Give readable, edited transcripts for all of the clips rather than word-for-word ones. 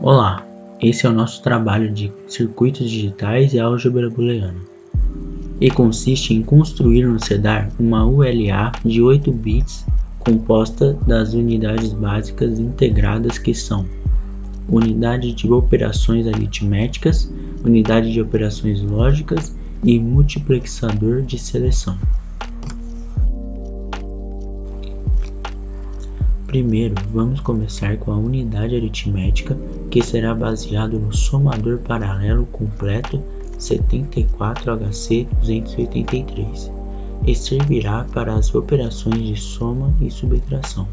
Olá, esse é o nosso trabalho de circuitos digitais e álgebra booleana, e consiste em construir no CEDAR uma ULA de 8 bits composta das unidades básicas integradas que são unidade de operações aritméticas, unidade de operações lógicas e multiplexador de seleção. Primeiro, vamos começar com a unidade aritmética, que será baseado no somador paralelo completo 74HC283 e servirá para as operações de soma e subtração.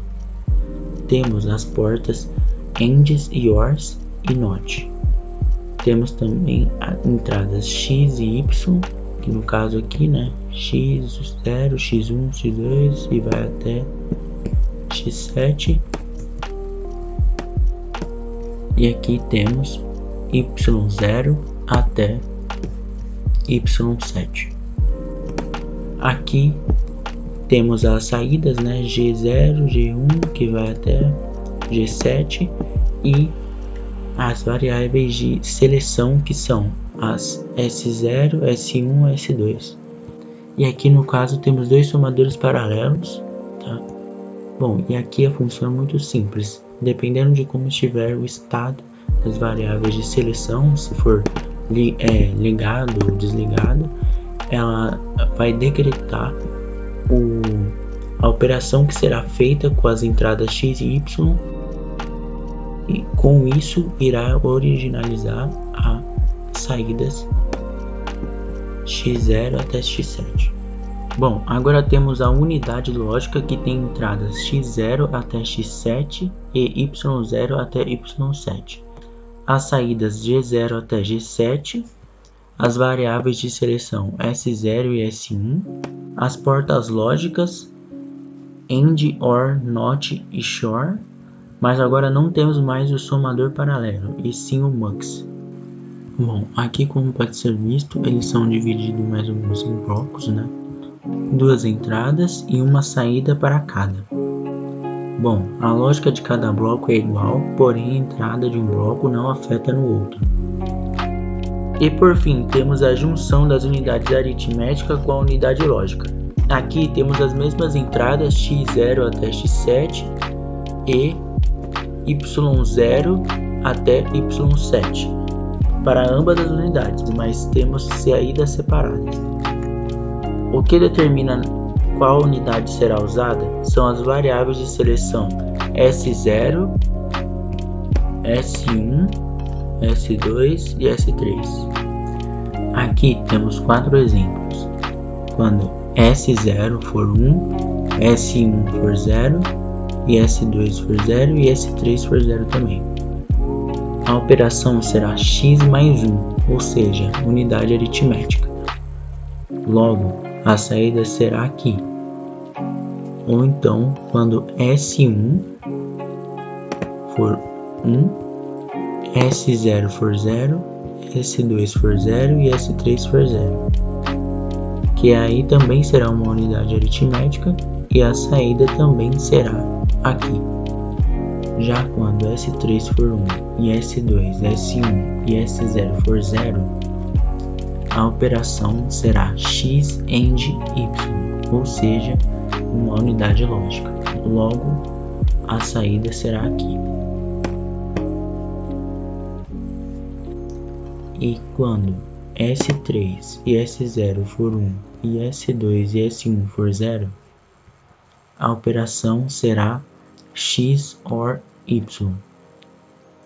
Temos as portas ANDs e ORs e NOT. Temos também as entradas X e Y, que no caso aqui, X0, X1, X2 e vai até X7, e aqui temos Y0 até Y7. Aqui temos as saídas, G0, G1 que vai até G7 e as variáveis de seleção que são as S0, S1, S2. E aqui no caso temos dois somadores paralelos, tá? Bom, e aqui a função é muito simples, dependendo de como estiver o estado das variáveis de seleção, se for ligado ou desligado, ela vai decretar a operação que será feita com as entradas X e Y, e com isso irá originalizar as saídas X0 até X7. Bom, agora temos a unidade lógica, que tem entradas X0 até X7 e Y0 até Y7. As saídas G0 até G7, as variáveis de seleção S0 e S1, as portas lógicas AND, OR, NOT e SHOR, mas agora não temos mais o somador paralelo, e sim o MUX. Bom, aqui como pode ser visto, eles são divididos mais ou menos em blocos, duas entradas e uma saída para cada. Bom, a lógica de cada bloco é igual, porém a entrada de um bloco não afeta no outro. E por fim, temos a junção das unidades aritméticas com a unidade lógica. Aqui temos as mesmas entradas X0 até X7 e Y0 até Y7 para ambas as unidades, mas temos saídas separadas. O que determina qual unidade será usada são as variáveis de seleção S0, S1, S2 e S3. Aqui temos 4 exemplos. Quando S0 for 1, S1 for 0, e S2 for 0 e S3 for 0 também. A operação será X mais 1, ou seja, unidade aritmética. Logo, a saída será aqui. Ou então, quando S1 for 1, S0 for 0, S2 for 0 e S3 for 0. Que aí também será uma unidade aritmética e a saída também será aqui. Já quando S3 for 1 e S2, S1 e S0 for 0, a operação será X AND Y, ou seja, uma unidade lógica. Logo, a saída será aqui. E quando S3 e S0 for 1 e S2 e S1 for 0, a operação será X OR Y,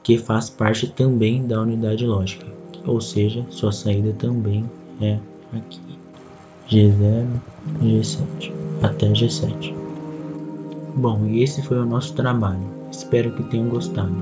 que faz parte também da unidade lógica, ou seja, sua saída também é aqui, G0, G7, até G7. Bom, e esse foi o nosso trabalho, espero que tenham gostado.